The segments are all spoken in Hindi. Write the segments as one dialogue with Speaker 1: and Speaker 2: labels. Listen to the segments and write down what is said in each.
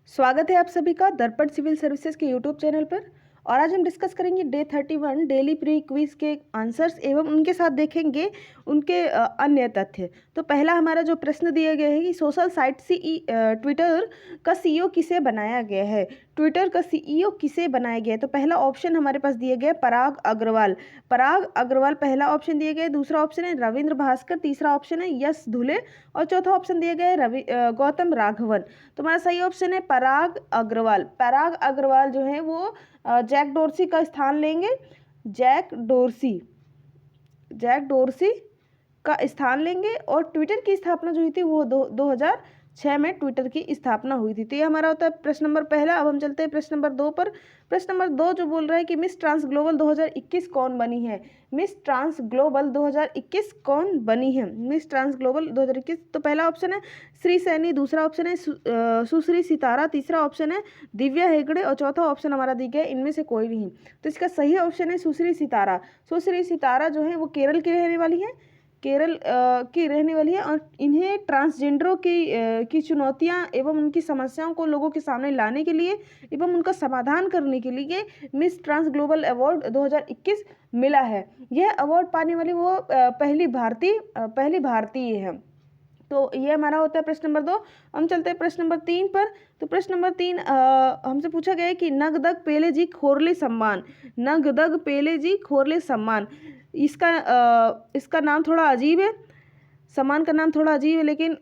Speaker 1: स्वागत है आप सभी का दर्पण सिविल सर्विसेज के यूट्यूब चैनल पर। और आज हम डिस्कस करेंगे डे 31 डेली प्री क्विज के आंसर्स एवं उनके साथ देखेंगे उनके अन्य तथ्य। तो पहला हमारा जो प्रश्न दिया गया है कि सोशल साइट से ट्विटर का सीईओ किसे बनाया गया है। ट्विटर का सीईओ किसे बनाया गया है? तो पहला ऑप्शन हमारे पास दिया गया है पराग अग्रवाल। पराग अग्रवाल पहला ऑप्शन दिया गया है। दूसरा ऑप्शन है रविंद्र भास्कर। तीसरा ऑप्शन है यश धुले। और चौथा ऑप्शन दिया गया है गौतम राघवन। तो हमारा सही ऑप्शन है पराग अग्रवाल। पराग अग्रवाल जो है वो जैक डोर्सी का स्थान लेंगे। जैक डोर्सी का स्थान लेंगे। और ट्विटर की स्थापना जो हुई थी वो 2006 में ट्विटर की स्थापना हुई थी। तो ये हमारा होता है प्रश्न नंबर पहला। अब हम चलते हैं प्रश्न नंबर 2 पर। प्रश्न नंबर 2 जो बोल रहा है कि मिस ट्रांस ग्लोबल 2021 कौन बनी है। मिस ट्रांस ग्लोबल 2021 कौन बनी है? Miss Trans Global 2021। तो पहला ऑप्शन है श्री सैनी। दूसरा ऑप्शन है सुश्री सितारा। तीसरा ऑप्शन है दिव्या हेगड़े। और चौथा ऑप्शन हमारा दिया गया इनमें से कोई नहीं। तो इसका सही ऑप्शन है सुश्री सितारा। सुश्री सितारा जो है वो केरल की रहने वाली है। केरल की रहने वाली है। और इन्हें ट्रांसजेंडरों की चुनौतियां एवं उनकी समस्याओं को लोगों के सामने लाने के लिए एवं उनका समाधान करने के लिए मिस ट्रांस ग्लोबल अवार्ड 2021 मिला है। यह अवार्ड पाने वाली वो पहली भारतीय है। तो ये हमारा होता है प्रश्न नंबर 2। हम चलते हैं प्रश्न नंबर 3 पर। तो प्रश्न नंबर 3 हमसे पूछा गया है कि नगदग पेलेजी खोरले सम्मान। नगदग पेलेजी खोरले सम्मान इसका नाम थोड़ा अजीब है। सम्मान का नाम थोड़ा अजीब है, लेकिन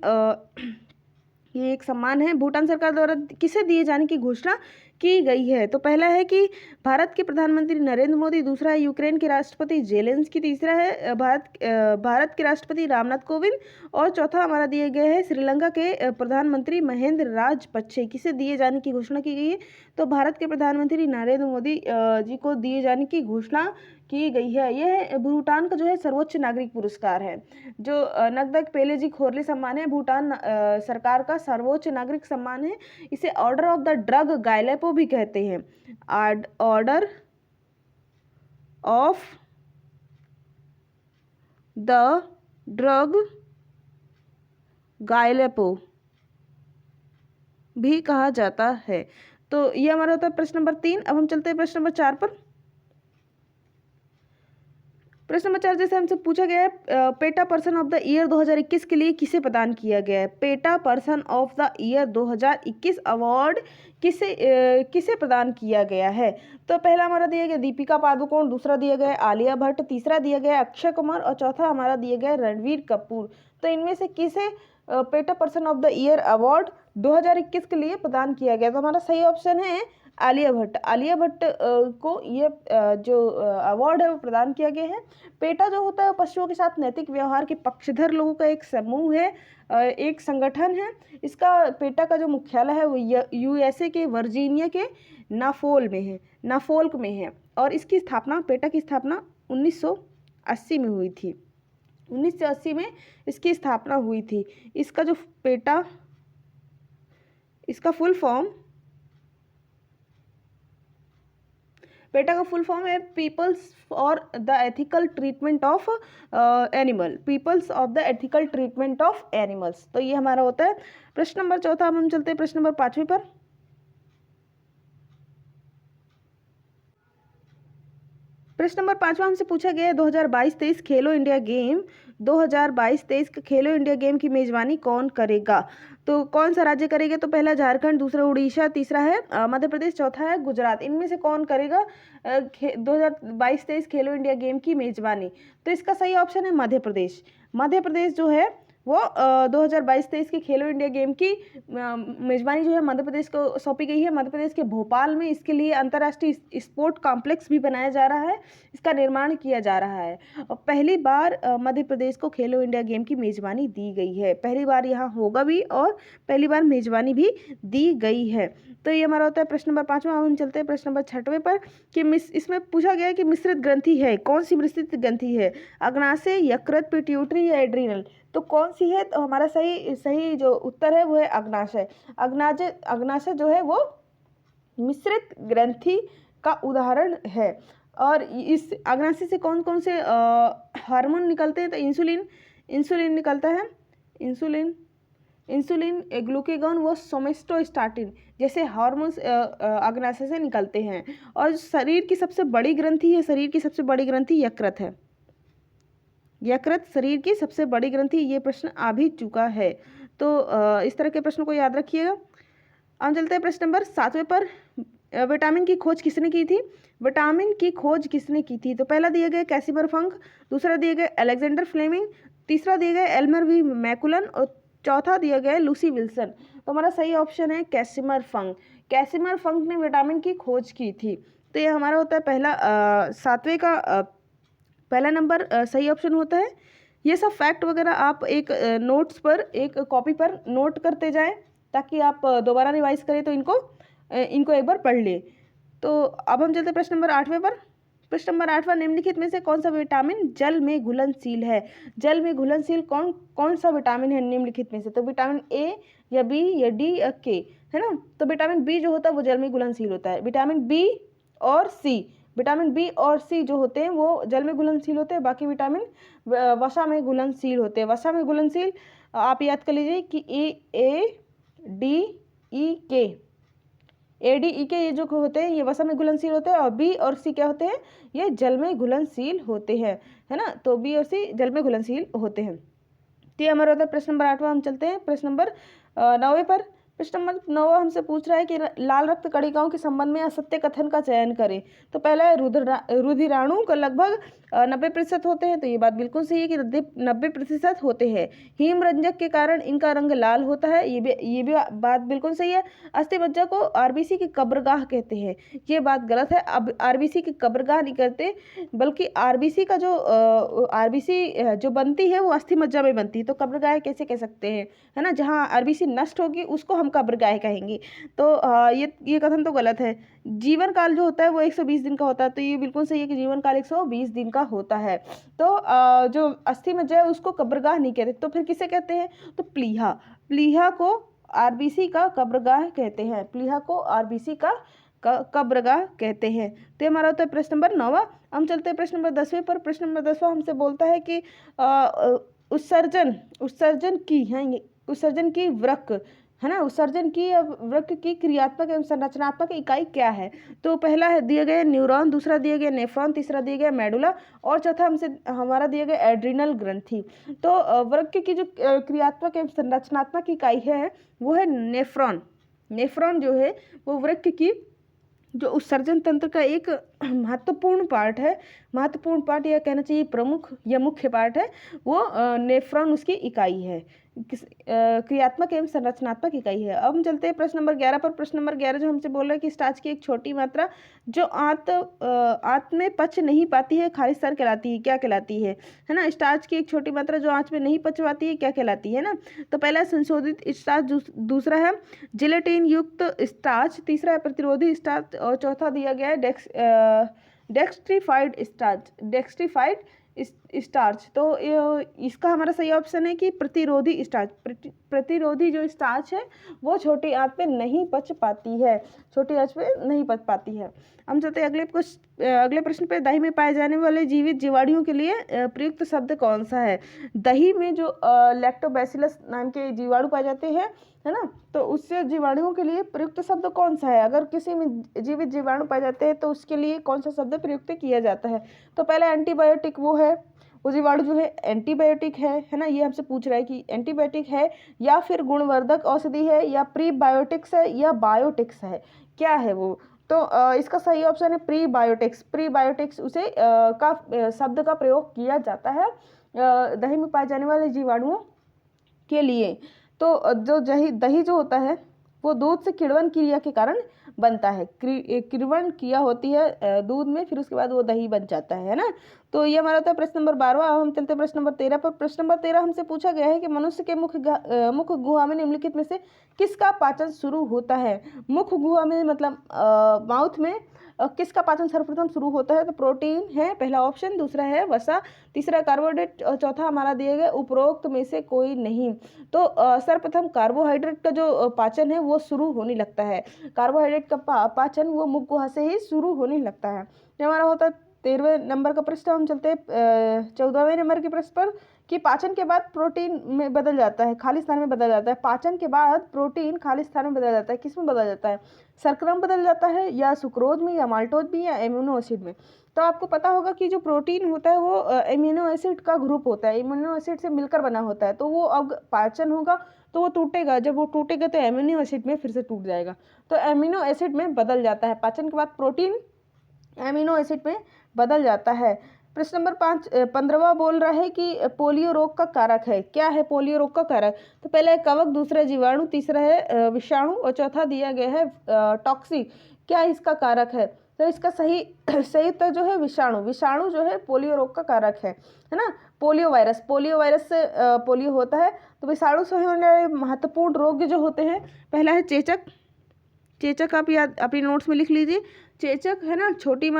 Speaker 1: ये एक सम्मान है। भूटान सरकार द्वारा किसे दिए जाने की घोषणा की गई है? तो पहला है कि भारत के प्रधानमंत्री नरेंद्र मोदी। दूसरा है यूक्रेन के राष्ट्रपति जेलेंस्की। तीसरा है भारत के राष्ट्रपति रामनाथ कोविंद। और चौथा हमारा दिया गया है श्रीलंका के प्रधानमंत्री महेंद्र राजपक्षे। किसे दिए जाने की घोषणा की गई है? तो भारत के प्रधानमंत्री नरेंद्र मोदी जी को दिए जाने की घोषणा की गई है। यह भूटान का जो है सर्वोच्च नागरिक पुरस्कार है। जो नगदग पेलेजी खोरले सम्मान है भूटान सरकार का सर्वोच्च नागरिक सम्मान है। इसे ऑर्डर ऑफ द ड्रग गायलेपो भी कहते हैं। ऑर्डर ऑफ द ड्रग गायलेपो भी कहा जाता है। तो ये हमारा होता है प्रश्न नंबर 3। अब हम चलते हैं प्रश्न नंबर 4 पर। प्रश्न नंबर 4 जैसे हमसे पूछा गया है PETA person of the year 2021 के लिए किसे प्रदान किया गया है? PETA person of the year 2021 award किसे प्रदान किया गया है? तो पहला हमारा दिया गया दीपिका पादुकोण। दूसरा दिया गया आलिया भट्ट। तीसरा दिया गया अक्षय कुमार। और चौथा हमारा दिया गया रणवीर कपूर। तो इनमें से किसे PETA person of the year award 2021 के लिए प्रदान किया गया? तो हमारा सही ऑप्शन है आलिया भट्ट। आलिया भट्ट को ये जो अवार्ड है वो प्रदान किया गया है। पेटा जो होता है पशुओं के साथ नैतिक व्यवहार के पक्षधर लोगों का एक समूह है, एक संगठन है। इसका पेटा का जो मुख्यालय है वो यूएसए के वर्जीनिया के नाफोल्क में है। और इसकी स्थापना पेटा की स्थापना 1980 में हुई थी। 1980 में इसकी स्थापना हुई थी। इसका जो पेटा इसका फुल फॉर्म पेटा का फुल फॉर्म है people's for the ethical treatment of animal. People's of the ethical treatment of animals. तो ये हमारा होता है प्रश्न नंबर 4। अब हम चलते हैं प्रश्न नंबर 5 पर। प्रश्न नंबर 5 हमसे पूछा गया है 2022-23 खेलो इंडिया गेम 2022-23 खेलो इंडिया गेम की मेजबानी कौन करेगा? तो कौन सा राज्य करेगा? तो पहला झारखंड, दूसरा उड़ीसा, तीसरा है मध्य प्रदेश, चौथा है गुजरात। इनमें से कौन करेगा 2022-23 खेलो इंडिया गेम की मेजबानी? तो इसका सही ऑप्शन है मध्य प्रदेश। मध्य प्रदेश जो है वो 2022-23 के खेलो इंडिया गेम की मेजबानी जो है मध्य प्रदेश को सौंपी गई है। मध्य प्रदेश के भोपाल में इसके लिए अंतर्राष्ट्रीय स्पोर्ट कॉम्प्लेक्स भी बनाया जा रहा है। इसका निर्माण किया जा रहा है। और पहली बार मध्य प्रदेश को खेलो इंडिया गेम की मेजबानी दी गई है। पहली बार यहाँ होगा भी और पहली बार मेजबानी भी दी गई है। तो ये हमारा होता है प्रश्न नंबर 5। हम चलते हैं प्रश्न नंबर 6 पर कि इसमें पूछा गया है कि मिश्रित ग्रंथि है कौन सी? मिश्रित ग्रंथि है अग्नाशय, यकृत, पिट्यूटरी या एड्रिनल। तो कौन सी है? तो हमारा सही जो उत्तर है वो है अग्नाशय। अग्नाशय जो है वो मिश्रित ग्रंथि का उदाहरण है। और इस अग्नाशय से कौन कौन से हार्मोन निकलते हैं? तो इंसुलिन निकलता है। इंसुलिन इंसुलिन, ग्लूकेगॉन व सोमेटोस्टेटिन जैसे हार्मोन्स अग्नाशय से निकलते हैं। और शरीर की सबसे बड़ी ग्रंथि है, शरीर की सबसे बड़ी ग्रंथि यकृत है। यकृत शरीर की सबसे बड़ी ग्रंथि, ये प्रश्न आ भी चुका है। तो इस तरह के प्रश्नों को याद रखिएगा। अब चलते हैं प्रश्न नंबर 7वें पर। विटामिन की खोज किसने की थी? विटामिन की खोज किसने की थी? तो पहला दिया गया कैसिमर फंक, दूसरा दिया गया अलेक्जेंडर फ्लेमिंग, तीसरा दिया गया एल्मर वी मैकुलन और चौथा दिया गया लूसी विल्सन। तो हमारा सही ऑप्शन है कैसिमर फंक। कैसिमर फंक ने विटामिन की खोज की थी। तो ये हमारा होता है पहला 7वें का पहला नंबर सही ऑप्शन होता है। ये सब फैक्ट वगैरह आप एक नोट्स पर, एक कॉपी पर नोट करते जाएं ताकि आप दोबारा रिवाइज करें तो इनको एक बार पढ़ लें। तो अब हम चलते हैं प्रश्न नंबर 8वें पर। प्रश्न नंबर 8वां, निम्नलिखित में से कौन सा विटामिन जल में घुलनशील है? जल में घुलनशील कौन कौन सा विटामिन है निम्नलिखित में से? तो विटामिन ए या बी या डी या के, है ना। तो विटामिन बी जो होता है वो जल में घुलनशील होता है। विटामिन बी और सी, विटामिन बी और सी जो होते हैं वो जल में घुलनशील होते हैं, बाकी विटामिन वसा में घुलनशील होते हैं। वसा में घुलनशील आप याद कर लीजिए कि ए डी ई के, ए डी ई के ये जो होते हैं ये वसा में घुलनशील होते हैं, और बी और सी क्या होते हैं? ये जल में घुलनशील होते हैं, है ना। तो बी और सी जल में घुलनशील होते हैं। तो ये हमारा होता है प्रश्न नंबर 8वां। हम चलते हैं प्रश्न नंबर 9वें पर। प्रश्न नंबर 9वां हमसे पूछ रहा है कि लाल रक्त कणिकाओं के संबंध में असत्य कथन का चयन करें। तो पहला है रुधिराणु का लगभग 90% होते हैं। तो ये बात बिल्कुल सही है कि 90% होते हैं। हीम रंजक के कारण इनका रंग लाल होता है, ये भी बात बिल्कुल सही है। अस्थि मज्जा को आरबीसी की कब्रगाह कहते हैं, ये बात गलत है। अब आरबीसी की कब्रगाह नहीं करते, बल्कि आरबीसी का जो आरबीसी जो बनती है वो अस्थि मज्जा में बनती है। तो कब्रगाह कैसे कह सकते हैं, है ना। जहाँ आरबीसी नष्ट होगी उसको हम कब्रगाह कहेंगे। तो ये कथन तो गलत है। जीवन काल जो होता है वो 120 दिन का होता है। तो ये बिल्कुल सही है कि जीवन काल 120 दिन का होता है। तो जो अस्थि मज्जा है उसको कब्रगाह नहीं कहते, तो फिर किसे कहते हैं? तो प्लीहा, प्लीहा को आरबीसी का कब्रगाह कहते हैं। प्लीहा को आरबीसी का कब्रगाह कहते हैं। तो हमारा होता है प्रश्न नंबर 9वां। हम चलते हैं प्रश्न नंबर 10वें पर। प्रश्न नंबर 10वां हमसे बोलता है कि उत्सर्जन की वृक्क, है ना, उत्सर्जन की वृक्क की क्रियात्मक एवं संरचनात्मक इकाई क्या है? तो पहला है दिया गया न्यूरॉन, दूसरा दिया गया नेफ्रॉन, तीसरा दिया गया मेडुला और चौथा हमारा दिया गया एड्रिनल ग्रंथि। तो वृक्क की जो क्रियात्मक एवं संरचनात्मक इकाई है वो है नेफ्रॉन। नेफ्रॉन जो है वो वृक्क की जो उत्सर्जन तंत्र का एक महत्वपूर्ण पार्ट है, महत्वपूर्ण पार्ट या कहना चाहिए प्रमुख या मुख्य पार्ट है, वो नेफ्रॉन उसकी इकाई है, क्रियात्मक एवं संरचनात्मक इकाई है। अब हम चलते हैं प्रश्न नंबर 11 पर। प्रश्न नंबर 11 जो हमसे बोल रहा है कि स्टार्च की एक छोटी मात्रा जो आंत में पच नहीं पाती है खारिज स्तर कहलाती है, क्या कहलाती है ना। स्टार्च की एक छोटी मात्रा जो आंत में नहीं पच पाती है क्या कहलाती है ना। तो पहला है संशोधित स्टार्च, दूसरा है जिलेटिन युक्त स्टार्च, तीसरा है प्रतिरोधी स्टार्च और चौथा दिया गया है डेक्स्ट्रीफाइड स्टार्च। तो इसका हमारा सही ऑप्शन है कि प्रतिरोधी स्टार्च। प्रतिरोधी जो स्टार्च है वो छोटी आंत पे नहीं पच पाती है, छोटी आंच पे नहीं पच पाती है। हम चलते हैं अगले प्रश्न पे। दही में पाए जाने वाले जीवित जीवाणुओं के लिए प्रयुक्त शब्द कौन सा है? दही में जो लैक्टोबैसिलस नाम के जीवाणु पाए जाते हैं, है ना, तो उससे जीवाणुओं के लिए प्रयुक्त शब्द कौन सा है? अगर किसी में जीवित जीवाणु पाए जाते हैं तो उसके लिए कौन सा शब्द प्रयुक्त किया जाता है? तो पहला एंटीबायोटिक वो है, वो जीवाणु जो है एंटीबायोटिक है ना। ये हमसे पूछ रहा है कि एंटीबायोटिक है या फिर गुणवर्धक औषधि है या प्रीबायोटिक्स है या बायोटिक्स है, क्या है वो? तो इसका सही ऑप्शन है प्रीबायोटिक्स। प्रीबायोटिक्स उसे का शब्द का प्रयोग किया जाता है दही में पाए जाने वाले जीवाणुओं के लिए। तो जो दही जो होता है वो दूध से किण्वन क्रिया के कारण बनता है। किण्वन क्रिया होती है दूध में, फिर उसके बाद वो दही बन जाता है ना। तो ये हमारा था प्रश्न नंबर 12। अब हम चलते हैं प्रश्न नंबर 13 पर। प्रश्न नंबर 13 हमसे पूछा गया है कि मनुष्य के मुख गुहा में निम्नलिखित में से किसका पाचन शुरू होता है? मुख गुहा में मतलब माउथ में किसका पाचन सर्वप्रथम शुरू होता है? तो प्रोटीन है पहला ऑप्शन, दूसरा है वसा, तीसरा कार्बोहाइड्रेट और चौथा हमारा दिए गए उपरोक्त में से कोई नहीं। तो सर्वप्रथम कार्बोहाइड्रेट का जो पाचन है वो शुरू होने लगता है। कार्बोहाइड्रेट का पाचन वो मुख गुहा से ही शुरू होने लगता है। ये हमारा होता है 13वें नंबर का प्रश्न। हम चलते हैं 14वें नंबर के प्रश्न पर कि पाचन के बाद प्रोटीन में बदल जाता है, खाली स्थान में बदल जाता है। पाचन के बाद प्रोटीन खाली स्थान में बदल जाता है, किस में बदल जाता है? शर्करा में बदल जाता है, या सुक्रोज में, या माल्टोज में, या एमिनो एसिड में। तो आपको पता होगा कि जो प्रोटीन होता है वो एमिनो एसिड का ग्रुप होता है, एमिनो एसिड से मिलकर बना होता है। तो वो अब पाचन होगा तो वो टूटेगा, जब वो टूटेगा तो एमिनो एसिड में फिर से टूट जाएगा, तो एमिनो एसिड में बदल जाता है। पाचन के बाद प्रोटीन एमिनो एसिड में बदल जाता है। प्रश्न नंबर 15वां बोल रहा है कि पोलियो रोग का कारक है। क्या है पोलियो रोग का कारक? तो पहला है कवक, दूसरा है जीवाणु, तीसरा है विषाणु और चौथा दिया गया है टॉक्सिक। क्या इसका कारक है? तो इसका सही उत्तर जो है विषाणु। विषाणु जो है पोलियो रोग का कारक है ना। पोलियो वायरस से पोलियो होता है। तो विषाणु से होने वाले महत्वपूर्ण रोग जो होते हैं, पहला है चेचक। चेचक आप याद अपनी नोट्स में लिख लीजिए, चेचक है ना, छोटी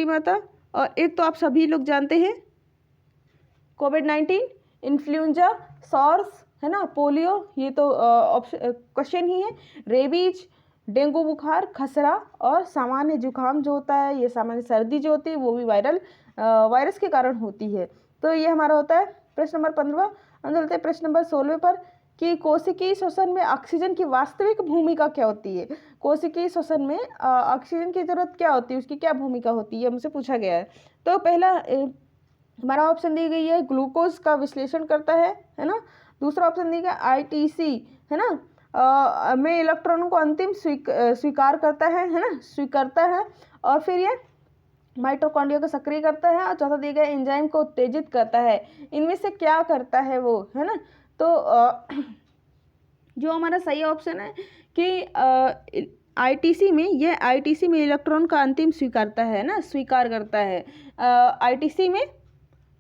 Speaker 1: माता, और एक तो आप सभी लोग जानते हैं कोविड-19, इन्फ्लुएंजा, सॉर्स है ना, पोलियो, ये तो क्वेश्चन ही है, रेबीज, डेंगू बुखार, खसरा और सामान्य जुकाम जो होता है, ये सामान्य सर्दी जो होती है वो भी वायरस के कारण होती है। तो ये हमारा होता है प्रश्न नंबर 15। हम चलते हैं प्रश्न नंबर 16 पर कि कोशिकीय श्वसन में ऑक्सीजन की वास्तविक भूमिका क्या होती है। कोशिकीय श्वसन में ऑक्सीजन की जरूरत क्या होती है, उसकी क्या भूमिका होती है, हमसे पूछा गया है। तो पहला हमारा ऑप्शन दी गई है ग्लूकोज का विश्लेषण करता है ना। दूसरा ऑप्शन दी गया आईटीसी है ना, में इलेक्ट्रॉनों को अंतिम स्वीकार करता है ना, स्वीकारता है, और फिर ये माइटोकॉन्ड्रिया को सक्रिय करता है, और चौथा दिया गया एंजाइम को उत्तेजित करता है। इनमें से क्या करता है वो, है ना। तो जो हमारा सही ऑप्शन है कि आईटीसी में इलेक्ट्रॉन का अंतिम स्वीकारता है ना, स्वीकार करता है।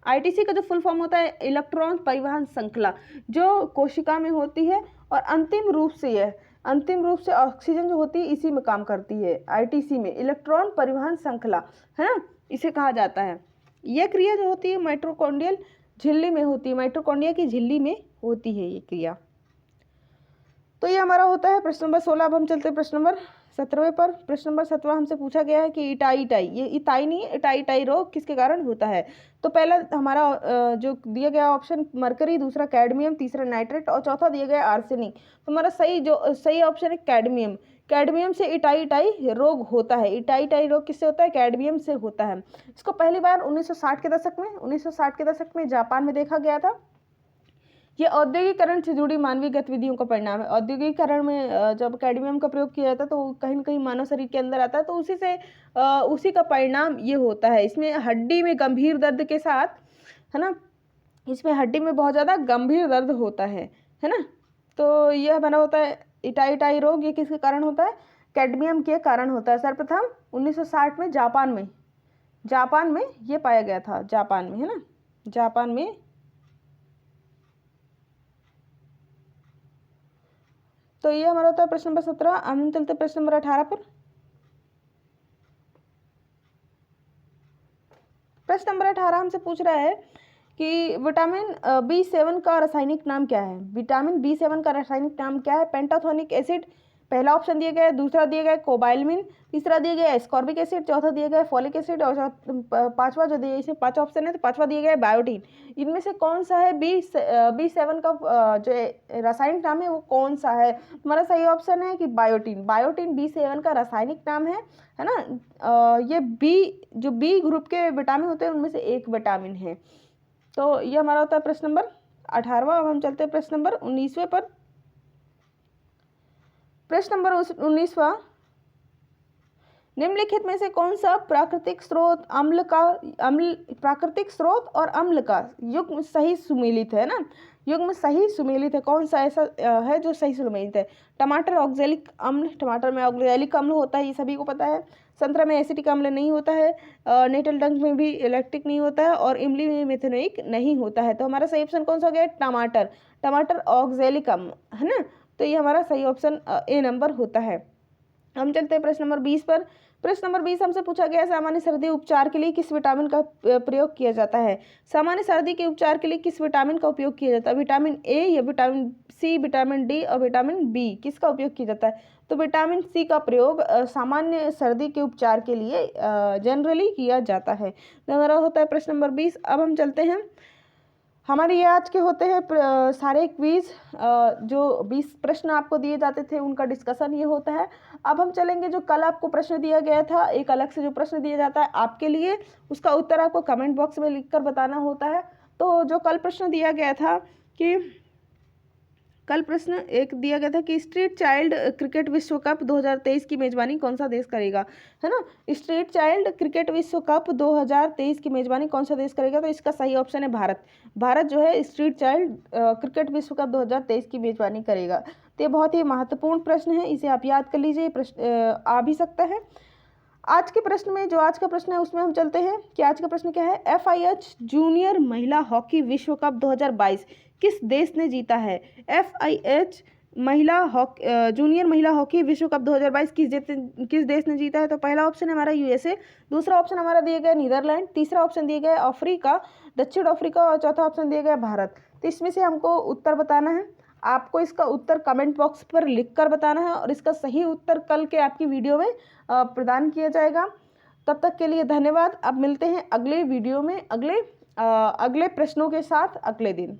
Speaker 1: आईटीसी का जो फुल फॉर्म होता है इलेक्ट्रॉन परिवहन श्रृंखला, जो कोशिका में होती है, और अंतिम रूप से ऑक्सीजन जो होती है इसी में काम करती है। आईटीसी में इलेक्ट्रॉन परिवहन श्रृंखला है ना, इसे कहा जाता है। यह क्रिया जो होती है माइटोकॉन्ड्रियल झिल्ली में होती है, माइटोकॉन्ड्रिया की झिल्ली में होती है ये क्रिया। तो ये हमारा होता है प्रश्न नंबर 16। अब हम चलते हैं प्रश्न नंबर 17वें पर। प्रश्न नंबर 17 हमसे पूछा गया है कि इटाई, ये इताई नहीं है, इटाई रोग किसके कारण होता है। तो पहला हमारा जो दिया गया ऑप्शन मरकरी, दूसरा कैडमियम, तीसरा नाइट्रेट और चौथा दिया गया आर्सेनिक। तो हमारा सही ऑप्शन है कैडमियम। कैडमियम से इटाई रोग होता है। इटाई रोग किससे होता है? कैडमियम से होता है। इसको पहली बार 1960 के दशक में जापान में देखा गया था। ये औद्योगिकरण से जुड़ी मानवीय गतिविधियों का परिणाम है। औद्योगिकरण में जब कैडमियम का प्रयोग किया जाता है तो कहीं न कहीं मानव शरीर के अंदर आता है, तो उसी का परिणाम ये होता है। इसमें हड्डी में गंभीर दर्द के साथ, है ना, इसमें हड्डी में बहुत ज़्यादा गंभीर दर्द होता है ना। तो यह बना होता है इटाई रोग। ये किसके कारण होता है? कैडमियम के कारण होता है। सर्वप्रथम 1960 में जापान में ये पाया गया था, जापान में, है ना, जापान में। तो ये हमारा होता है प्रश्न नंबर 17। हम चलते प्रश्न नंबर 18 पर। प्रश्न नंबर 18 हमसे पूछ रहा है कि विटामिन B7 का रासायनिक नाम क्या है। विटामिन B7 का रासायनिक नाम क्या है? पेंटाथोनिक एसिड पहला ऑप्शन दिया गया है, दूसरा दिया गया है कोबाइलमिन, तीसरा दिया गया है एस्कॉर्बिक एसिड, चौथा दिया गया है फॉलिक एसिड, और पांचवा जो दिया, इसमें 5 ऑप्शन है तो पांचवा दिया गया है बायोटीन। इनमें से कौन सा है B7 का जो रासायनिक नाम है वो कौन सा है? हमारा सही ऑप्शन है कि बायोटीन। बायोटीन B7 का रासायनिक नाम है ना। ये जो बी ग्रुप के विटामिन होते हैं उनमें से एक विटामिन है। तो ये हमारा होता है प्रश्न नंबर 18वां। अब हम चलते हैं प्रश्न नंबर 19वें पर। प्रश्न नंबर 19वां, निम्नलिखित में से कौन सा प्राकृतिक स्रोत और अम्ल का युग्म सही सुमेलित है ना। युग्म सही सुमेलित है, कौन सा ऐसा है जो सही सुमेलित है? टमाटर ऑक्जेलिक अम्ल, टमाटर में ऑक्जेलिक अम्ल होता है, ये सभी को पता है। संतरा में एसिटिक अम्ल नहीं होता है, नेटल डंक में भी लैक्टिक नहीं होता है, और इमली में मेथेनोइक नहीं होता है। तो हमारा सही ऑप्शन कौन सा हो गया? टमाटर ऑक्जेलिक अम्ल, है ना। तो ये हमारा सही ऑप्शन ए नंबर होता है। हम चलते हैं प्रश्न नंबर 20 पर। प्रश्न नंबर 20 हमसे पूछा गया है सामान्य सर्दी उपचार के लिए किस विटामिन का प्रयोग किया जाता है। सामान्य सर्दी के उपचार के लिए किस विटामिन का उपयोग किया जाता है? विटामिन ए या विटामिन सी, विटामिन डी और विटामिन बी, किसका उपयोग किया जाता है? तो विटामिन सी का प्रयोग सामान्य सर्दी के उपचार के लिए जनरली किया जाता है। तो हमारा होता है प्रश्न नंबर 20। अब हम चलते हैं हमारे ये आज के होते हैं सारे क्विज, जो 20 प्रश्न आपको दिए जाते थे उनका डिस्कशन ये होता है। अब हम चलेंगे, जो कल आपको प्रश्न दिया गया था, एक अलग से जो प्रश्न दिया जाता है आपके लिए, उसका उत्तर आपको कमेंट बॉक्स में लिखकर बताना होता है। तो जो कल प्रश्न दिया गया था कि कल प्रश्न एक दिया गया था कि स्ट्रीट चाइल्ड क्रिकेट विश्व कप 2023 की मेजबानी कौन सा देश करेगा, है ना। स्ट्रीट चाइल्ड क्रिकेट विश्व कप 2023 की मेजबानी कौन सा देश करेगा, तो इसका सही ऑप्शन है भारत। भारत जो है स्ट्रीट चाइल्ड क्रिकेट विश्व कप 2023 की मेजबानी करेगा। तो ये बहुत ही महत्वपूर्ण प्रश्न है, इसे आप याद कर लीजिए, प्रश्न आ भी सकता है। आज के प्रश्न में, जो आज का प्रश्न है उसमें हम चलते हैं कि आज का प्रश्न क्या है। FIH जूनियर महिला हॉकी विश्व कप 2022 किस देश ने जीता है। FIH जूनियर महिला हॉकी विश्व कप 2022 किस देश ने जीता है। तो पहला ऑप्शन है हमारा USA, दूसरा ऑप्शन हमारा दिया गया नीदरलैंड, तीसरा ऑप्शन दिया गया अफ्रीका, दक्षिण अफ्रीका, और चौथा ऑप्शन दिया गया भारत। तो इसमें से हमको उत्तर बताना है। आपको इसका उत्तर कमेंट बॉक्स पर लिखकर बताना है और इसका सही उत्तर कल के आपकी वीडियो में प्रदान किया जाएगा। तब तक के लिए धन्यवाद। अब मिलते हैं अगले वीडियो में अगले प्रश्नों के साथ अगले दिन।